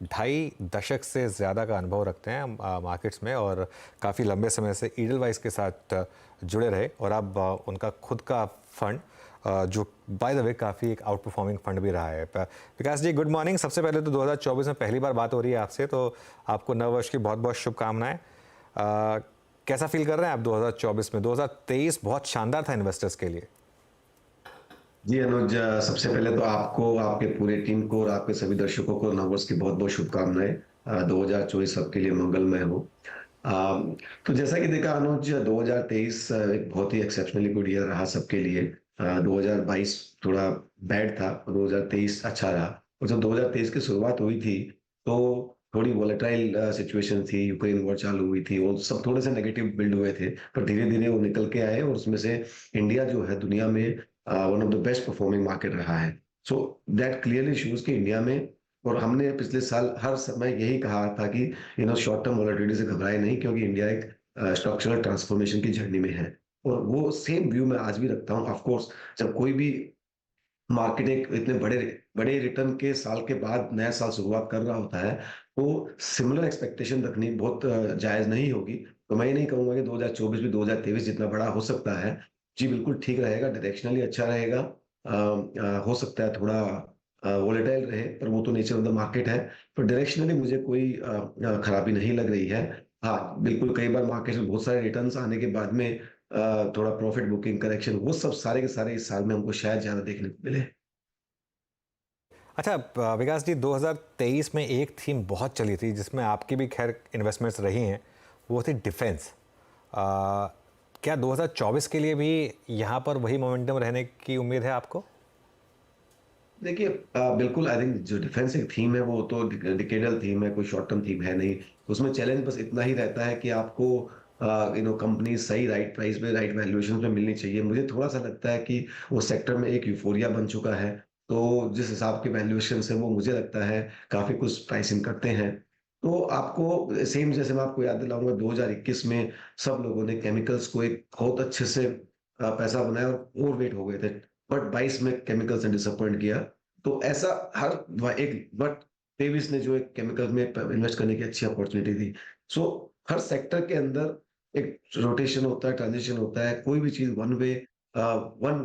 ढाई दशक से ज़्यादा का अनुभव रखते हैं मार्केट्स में और काफ़ी लंबे समय से ईडलवाइस के साथ जुड़े रहे और अब उनका खुद का फंड जो बाय द वे काफ़ी एक आउट परफॉर्मिंग फंड भी रहा है। विकास जी, गुड मॉर्निंग। सबसे पहले तो 2024 में पहली बार बात हो रही है आपसे, तो आपको नववर्ष की बहुत बहुत शुभकामनाएं। कैसा फील कर रहे हैं आप 2024 में? 2023 बहुत शानदार था इन्वेस्टर्स के लिए। जी अनुज, सबसे पहले तो आपको, आपके पूरे टीम को और आपके सभी दर्शकों को नववर्ष की बहुत बहुत शुभकामनाएं। 2024 सबके लिए मंगलमय हो। अ, तो जैसा कि देखा अनुज, 2023 एक बहुत ही एक्सेप्शनली गुड ईयर रहा सबके लिए। 2022 थोड़ा बैड था, 2023 अच्छा रहा। और जब 2023 की शुरुआत हुई थी तो थोड़ी वॉलेटाइल सिचुएशन थी, यूक्रेन वॉर चालू हुई थी, वो सब थोड़े से नेगेटिव बिल्ड हुए थे, पर धीरे धीरे वो निकल के आए और उसमें से इंडिया जो है दुनिया में one of the best performing market रहा है। सो दैट क्लियरली शोज कि इंडिया में, और हमने पिछले साल हर समय यही कहा था कि शॉर्ट टर्म वॉलेटिलिटी से घबराए नहीं, क्योंकि इंडिया एक स्ट्रक्चरल ट्रांसफॉर्मेशन की जर्नी में है। और वो सेम व्यू मैं आज भी रखता हूँ। ऑफ कोर्स, जब कोई भी मार्केट एक इतने बड़े बड़े रिटर्न के साल के बाद नया साल शुरुआत कर रहा होता है, तो सिमिलर एक्सपेक्टेशन रखनी बहुत जायज नहीं होगी। तो मैं ये नहीं कहूंगा कि 2024 भी 2023 जितना बड़ा हो सकता है। जी बिल्कुल ठीक रहेगा, डायरेक्शनली अच्छा रहेगा। हो सकता है थोड़ा वोलेटाइल रहे, पर वो तो नेचर ऑफ द मार्केट है। पर डायरेक्शनली मुझे कोई खराबी नहीं लग रही है। हाँ बिल्कुल, कई बार मार्केट में बहुत सारे रिटर्न्स आने के बाद में थोड़ा प्रॉफिट बुकिंग करेक्शन, वो सब सारे के सारे इस साल में हमको शायद ज्यादा देखने को मिले। अच्छा, विकास जी, 2023 में एक थीम बहुत चली थी जिसमें आपकी भी खैर इन्वेस्टमेंट्स रही हैं, वो थी डिफेंस। क्या 2024 के लिए भी यहाँ पर वही मोमेंटम रहने की उम्मीद है आपको? देखिए, बिल्कुल आई थिंक जो डिफेंस एक थीम है वो तो डिकेडल थीम है, कोई शॉर्ट टर्म थीम है नहीं। उसमें चैलेंज बस इतना ही रहता है कि आपको कंपनी सही राइट प्राइस पे राइट वैल्यूएशन पे मिलनी चाहिए। मुझे थोड़ा सा लगता है कि वो सेक्टर में एक यूफोरिया बन चुका है। तो जिस हिसाब के वैल्यूएशन है वो मुझे लगता है काफी कुछ प्राइसिंग करते हैं। तो आपको सेम, जैसे मैं आपको याद दिलाऊंगा, 2021 में सब लोगों ने केमिकल्स को एक बहुत अच्छे से पैसा बनाया और ओवर वेट हो गए थे। बट 22 में केमिकल्स ने डिसअपॉइंट किया। तो ऐसा हर एक, बट तेवीस ने जो एक केमिकल में इन्वेस्ट करने की अच्छी अपॉर्चुनिटी थी। सो हर सेक्टर के अंदर एक रोटेशन होता है, ट्रांजिशन होता है। कोई भी चीज वन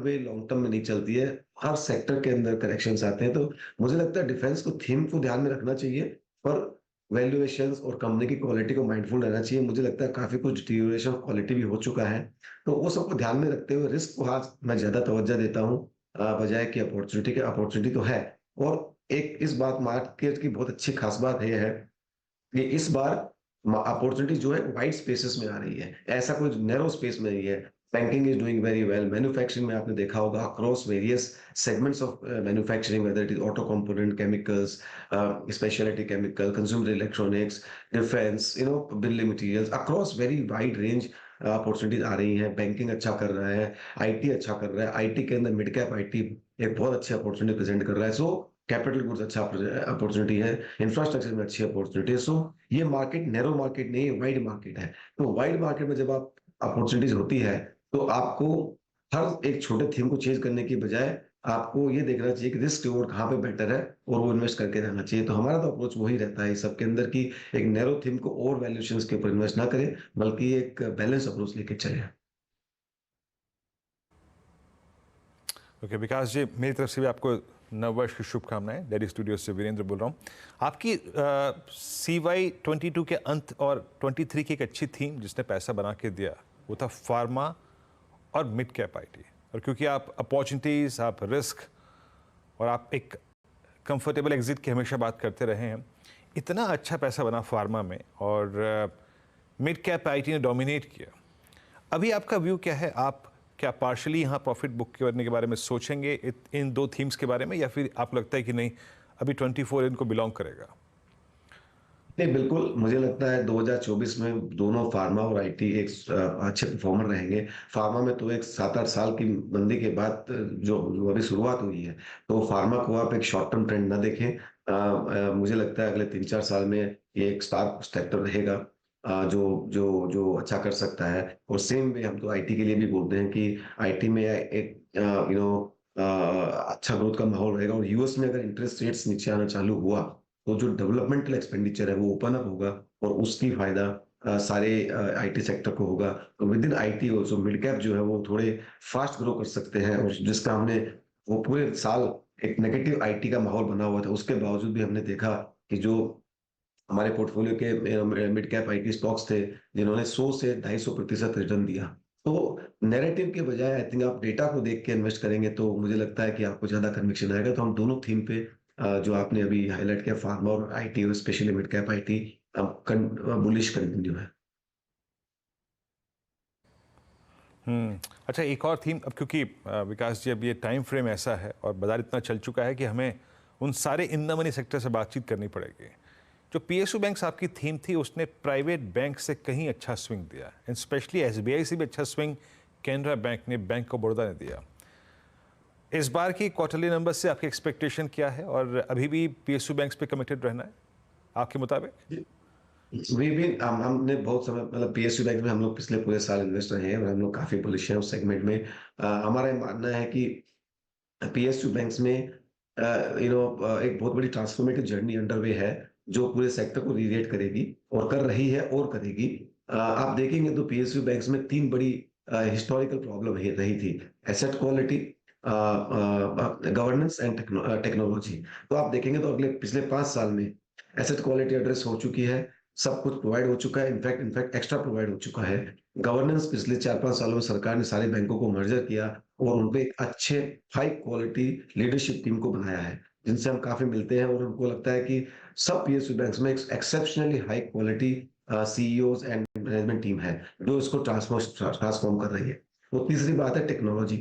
वे लॉन्ग टर्म में नहीं चलती है। हर सेक्टर के अंदर करेक्शंस आते हैं। तो मुझे लगता है डिफेंस को थीम को ध्यान में रखना चाहिए, और वैल्यूएशंस और कंपनी की क्वालिटी को माइंडफुल रहना चाहिए। मुझे लगता है काफी कुछ डिटोरेशन ऑफ क्वालिटी भी हो चुका है। तो वो सबको ध्यान में रखते हुए रिस्क को आज मैं ज्यादा तवज्जो देता हूँ, बजाय कि अपॉर्चुनिटी के। अपॉर्चुनिटी तो है। और एक इस बात मार्केट की बहुत अच्छी खास बात यह है कि इस बार अपॉर्चुनिटी जो है वाइड स्पेसेस में आ रही है, ऐसा कोई नैरो स्पेस में नहीं है। Banking is doing very well. Manufacturing में आपने देखा होगा across various segments of manufacturing, whether it is auto component, chemicals, speciality chemical, consumer electronics, defence, building materials, across very wide range opportunities आ रही हैं। बैंकिंग अच्छा कर रहा है, आईटी अच्छा कर रहा है। आईटी के अंदर मिड कैप आईटी एक बहुत अच्छी अपॉर्चुनिटी प्रेजेंट कर रहा है। सो कैपिटल गुड्स अच्छा अपॉर्चुनिटी है, इंफ्रास्ट्रक्चर में अच्छी अपॉर्चुनिटी है। सो ये मार्केट नैरो मार्केट नहीं है, वाइड मार्केट है। तो वाइड मार्केट में जब आप अपॉर्चुनिटीज होती है, तो आपको हर एक छोटे थीम को चेंज करने की बजाय आपको ये देखना चाहिए कि रिस्क रिवॉर्ड कहाँ पे बेटर है, और वो इन्वेस्ट करके रहना चाहिए। तो हमारा तो अप्रोच वही रहता है इस सबके अंदर कि एक नैरो थीम को और वैल्यूएशन के ऊपर इन्वेस्ट ना करें, बल्कि एक बैलेंस अप्रोच लेके चले। ओके विकास जी, मेरी तरफ से भी आपको नववर्ष की शुभकामनाएं। डेली स्टूडियो से वीरेंद्र बोल रहा हूँ। आपकी CY 22 के अंत और 23 की एक अच्छी थीम जिसने पैसा बना के दिया, वो था फार्मा और मिड कैप आईटी। और क्योंकि आप अपॉर्चुनिटीज़, आप रिस्क और आप एक कंफर्टेबल एग्जिट की हमेशा बात करते रहे हैं, इतना अच्छा पैसा बना फार्मा में और मिड कैप आईटी ने डोमिनेट किया। अभी आपका व्यू क्या है? आप क्या पार्शली यहाँ प्रॉफिट बुक करने के बारे में सोचेंगे इन दो थीम्स के बारे में, या फिर आपको लगता है कि नहीं, अभी 24 इनको बिलोंग करेगा? नहीं, बिल्कुल मुझे लगता है 2024 में दोनों फार्मा और आईटी एक अच्छे परफॉर्मर रहेंगे। फार्मा में तो एक 7-8 साल की मंदी के बाद जो अभी शुरुआत हुई है, तो फार्मा को आप एक शॉर्ट टर्म ट्रेंड ना देखें। मुझे लगता है अगले 3-4 साल में ये एक स्टार सेक्टर रहेगा, जो जो जो अच्छा कर सकता है। और सेम वे हम तो आईटी के लिए भी बोलते हैं कि आईटी में एक अच्छा ग्रोथ का माहौल रहेगा। और यूएस में अगर इंटरेस्ट रेट्स नीचे आना चालू हुआ, तो जो डेवलपमेंटल एक्सपेंडिचर है वो ओपन अप होगा और उसकी फायदा सारे आईटी सेक्टर को होगा। तो with in IT also mid cap जो है वो थोड़े फास्ट ग्रो कर सकते हैं, और जिसका हमने वो पूरे साल एक नेगेटिव आईटी का माहौल बना हुआ था, उसके बावजूद भी हमने देखा कि जो हमारे पोर्टफोलियो के मिड कैप आईटी स्टॉक्स थे जिन्होंने 100 से 250% रिटर्न दिया। तो नैरेटिव के बजाय आई थिंक आप डेटा को देख के इन्वेस्ट करेंगे तो मुझे लगता है कि आपको ज्यादा कन्विक्शन आएगा। तो हम दोनों थीम पे जो आपने अभी हाईलाइट किया, फार्मा और आईटी और specially mid cap IT, bullish continue है। अच्छा, एक और थीम, अब क्योंकि विकास जी अब ये टाइम फ्रेम ऐसा है और बाजार इतना चल चुका है कि हमें उन सारे इन द मनी सेक्टर से बातचीत करनी पड़ेगी। जो पीएसयू बैंक्स आपकी थीम थी उसने प्राइवेट बैंक से कहीं अच्छा स्विंग दिया, एंड स्पेशली एसबीआई से भी अच्छा स्विंग कैनरा बैंक ने, बैंक ऑफ बड़ौदा ने दिया। इस बार की क्वार्टरली नंबर से आपकी एक्सपेक्टेशन क्या है, और अभी भी पीएसयू बैंक्स पे कमिटेड रहना है आपके मुताबिक? वी भी हमने बहुत समय, मतलब पीएसयू बैंक में हम लोग पिछले पूरे साल इन्वेस्ट रहे हैं और हम लोग काफी बुलिश हैं उस सेगमेंट में। हमारा ये मानना है कि पीएसयू बैंक्स में एक बहुत बड़ी ट्रांसफॉर्मेटिव जर्नी अंडरवे है जो पूरे सेक्टर को रीरेट करेगी और कर रही है और करेगी। आप देखेंगे तो पीएसयू बैंक्स में तीन बड़ी हिस्टोरिकल प्रॉब्लम रही थी: asset quality, governance and technology. तो आप देखेंगे तो अगले पिछले 5 साल में एसेट क्वालिटी एड्रेस हो चुकी है, सब कुछ प्रोवाइड हो चुका है, इनफैक्ट एक्स्ट्रा प्रोवाइड हो चुका है। गवर्नेंस पिछले 4-5 सालों में सरकार ने सारे बैंकों को मर्जर किया और उनपे एक अच्छे हाई क्वालिटी लीडरशिप टीम को बनाया है, जिनसे हम काफी मिलते हैं और हमको लगता है कि सब पीएसयू बैंक्स में exceptionally high quality CEOs and management team है जो इसको ट्रांसफॉर्म कर रही है। वो तीसरी बात है टेक्नोलॉजी।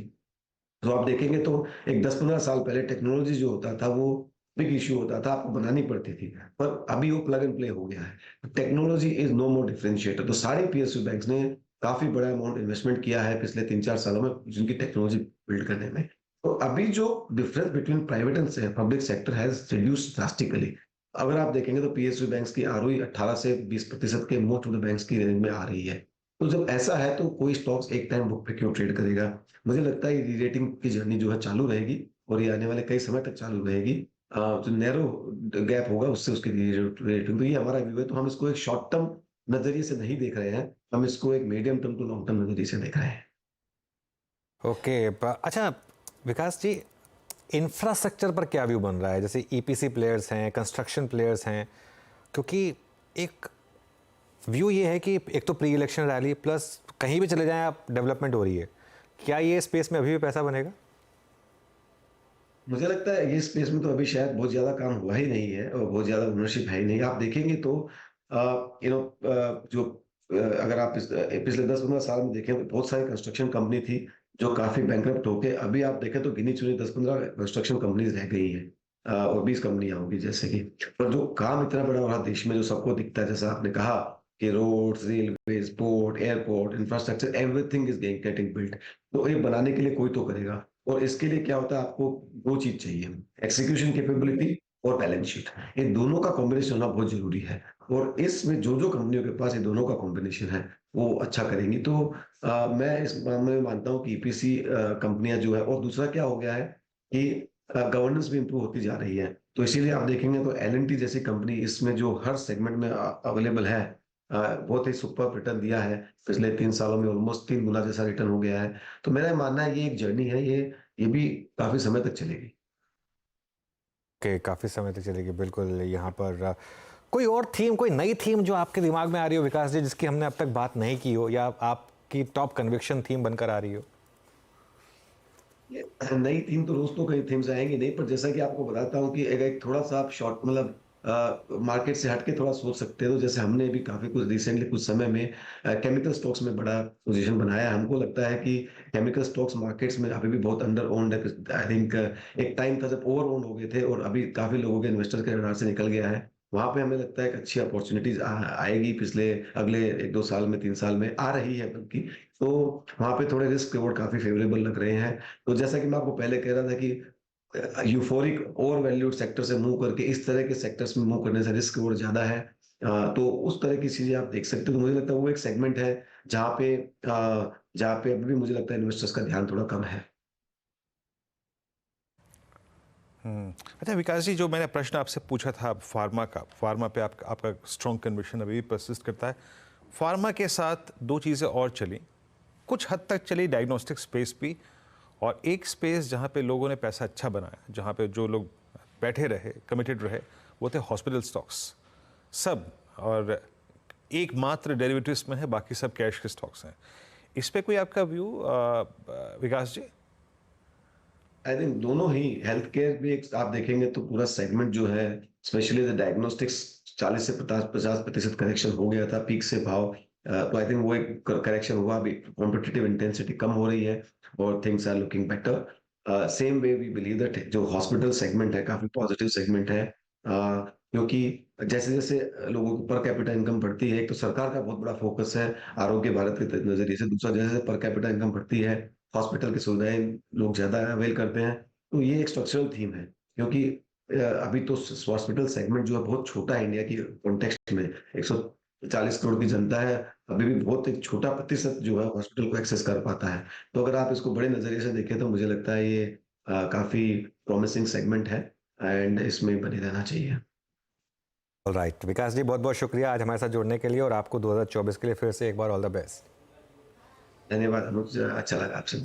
तो आप देखेंगे तो एक 10-15 साल पहले टेक्नोलॉजी जो होता था वो बिग इश्यू होता था, आपको बनानी पड़ती थी, पर अभी वो प्लग एंड प्ले हो गया है। Technology is no more differentiator. तो सारे पीएसयू बैंक्स ने काफी बड़ा अमाउंट इन्वेस्टमेंट किया है पिछले 3-4 सालों में जिनकी टेक्नोलॉजी बिल्ड करने में। तो अभी जो difference between private and public sector has reduced drastically. अगर आप देखेंगे तो पीएसयू बैंक्स की आरओई 18 से 20% के मोस्ट ऑफ द बैंक्स की रेंज में आ रही है। तो जब ऐसा है तो कोई स्टॉक्स एक टाइम बुक पे क्यों ट्रेड करेगा? मुझे लगता है री रेटिंग की जर्नी जो है चालू रहेगी और ये आने वाले कई समय तक चालू रहेगी। जो नैरो गैप होगा उससे उसकी रेटिंग, तो ये हमारा व्यू है। तो हम इसको एक शॉर्ट टर्म नजरिए से नहीं देख रहे हैं, हम इसको एक medium term to long term नजरिए से देख रहे हैं। ओके अच्छा विकास जी, इंफ्रास्ट्रक्चर पर क्या व्यू बन रहा है? जैसे ईपीसी प्लेयर्स हैं, कंस्ट्रक्शन प्लेयर्स हैं, क्योंकि एक व्यू ये है कि एक तो प्री इलेक्शन रैली प्लस कहीं भी चले जाएं आप डेवलपमेंट हो रही है। क्या ये स्पेस में अभी भी पैसा बनेगा? मुझे लगता है ये स्पेस में तो अभी शायद बहुत ज्यादा काम हुआ ही नहीं है और बहुत ज्यादा ओनरशिप है ही नहीं। आप देखेंगे तो जो अगर आप पिछले 10-15 साल में देखें तो बहुत सारी कंस्ट्रक्शन कंपनी थी जो काफी बैंकरप्ट होके, अभी आप देखें तो गिनी चुनी 10-15 कंस्ट्रक्शन कंपनीज रह गई हैं, और 20 कंपनियां होंगी जैसे कि। पर जो काम इतना बड़ा हो रहा देश में जो सबको दिखता है, जैसा आपने कहा कि roads, railway, port, airport, infrastructure, everything is getting built. तो ये बनाने के लिए कोई तो करेगा, और इसके लिए क्या होता है, आपको दो चीज चाहिए: एक्सिक्यूशन कैपेबिलिटी और बैलेंस शीट। ये दोनों का कॉम्बिनेशन होना बहुत जरूरी है, और इसमें जो जो कंपनियों के पास ये दोनों का कॉम्बिनेशन है वो अच्छा करेंगी। तो मैं इस मामले में मानता हूँ कि ईपीसी कंपनियां जो है, और दूसरा क्या हो गया है कि गवर्नेंस भी इंप्रूव होती जा रही है। तो इसीलिए आप देखेंगे तो एलएनटी जैसी कंपनी इसमें जो हर सेगमेंट में अवेलेबल है, बहुत ही सुपर रिटर्न दिया है पिछले 3 सालों में, ऑलमोस्ट 3 गुना जैसा रिटर्न हो गया है। तो मेरा मानना है ये एक जर्नी है, ये भी काफी समय तक चलेगी। कि काफ़ी समय तक चलेगी, बिल्कुल। यहाँ पर कोई और थीम, कोई नई थीम जो आपके दिमाग में आ रही हो विकास जी, जिसकी हमने अब तक बात नहीं की हो या आपकी टॉप कन्विक्शन थीम बनकर आ रही हो? ये नई थीम तो रोज तो कई थीम्स आएंगी नहीं, पर जैसा कि आपको बताता हूँ कि एक थोड़ा सा आप शॉर्ट, मतलब मार्केट से हटके थोड़ा सोच सकते हो। जैसे हमने भी काफी कुछ रिसेंटली कुछ समय में केमिकल स्टॉक्स में बड़ा पोजीशन बनाया है। हमको लगता है कि केमिकल स्टॉक्स मार्केट्स में अभी भी बहुत अंडर ओन्ड है। आई थिंक एक टाइम था जब ओवर ओन्ड हो गए थे, और अभी काफी लोगों के इन्वेस्टर के रडार से निकल गया है। वहां पे हमें लगता है कि अच्छी अपॉर्चुनिटीज आएगी, पिछले अगले 1-2 साल में, 3 साल में आ रही है बल्कि। तो वहां पे थोड़े रिस्क रिवॉर्ड काफी फेवरेबल लग रहे हैं। तो जैसा कि मैं आपको पहले कह रहा था कि यूफोरिक ओवर वैल्यूड सेक्टर से मूव करके इस तरह के सेक्टर्स में मूव करने से रिस्क रिवॉर्ड ज्यादा है। तो उस तरह की चीजें आप देख सकते हो। तो मुझे लगता है वो एक सेगमेंट है जहाँ पे अभी भी मुझे लगता है इन्वेस्टर्स का ध्यान थोड़ा कम है। अच्छा विकास जी, जो मैंने प्रश्न आपसे पूछा था फार्मा का, फार्मा पे आपका स्ट्रॉन्ग कन्विक्शन अभी भी परसिस्ट करता है। फार्मा के साथ दो चीज़ें और चली, कुछ हद तक चली डायग्नोस्टिक स्पेस भी, और एक स्पेस जहाँ पे लोगों ने पैसा अच्छा बनाया, जहाँ पे जो लोग बैठे रहे, कमिटेड रहे, वो थे हॉस्पिटल स्टॉक्स सब, और एकमात्र डेरिवेटिव्स में है, बाकी सब कैश के स्टॉक्स हैं। इस पे कोई आपका view Vikas ji? I think दोनों ही, हेल्थ केयर भी एक आप देखेंगे तो पूरा सेगमेंट जो है, स्पेशली द डायग्नोस्टिक्स, 40 से 50% करेक्शन हो गया था पीक से भाव। तो आई थिंक वो एक करेक्शन हुआ, अभी कॉम्पिटिटिव इंटेंसिटी कम हो रही है और things are looking better. Same way we believe that जो हॉस्पिटल सेगमेंट है काफी पॉजिटिव सेगमेंट है, क्योंकि जैसे जैसे लोगों की पर कैपिटा इनकम बढ़ती है, एक तो सरकार का बहुत बड़ा फोकस है आरोग्य भारत के नजरिए से, दूसरा जैसे जैसे पर कैपिटा इनकम बढ़ती है, हॉस्पिटल की सुविधाएं लोग ज्यादा अवेल करते हैं। तो ये एक स्ट्रक्चरल थीम है, क्योंकि अभी तो हॉस्पिटल सेगमेंट जो है बहुत छोटा है इंडिया की कॉन्टेक्स्ट में, 140 करोड़ की जनता है, अभी भी बहुत एक छोटा प्रतिशत जो है हॉस्पिटल को एक्सेस कर पाता है। तो अगर आप इसको बड़े नजरिए से देखें तो मुझे लगता है ये काफी प्रॉमिसिंग सेगमेंट है एंड इसमें बने रहना चाहिए। राइट विकास जी, बहुत बहुत शुक्रिया आज हमारे साथ जुड़ने के लिए, और आपको 2024 के लिए फिर से एक बार ऑल द बेस्ट। धन्यवाद अनुज, अच्छा लगा आपसे।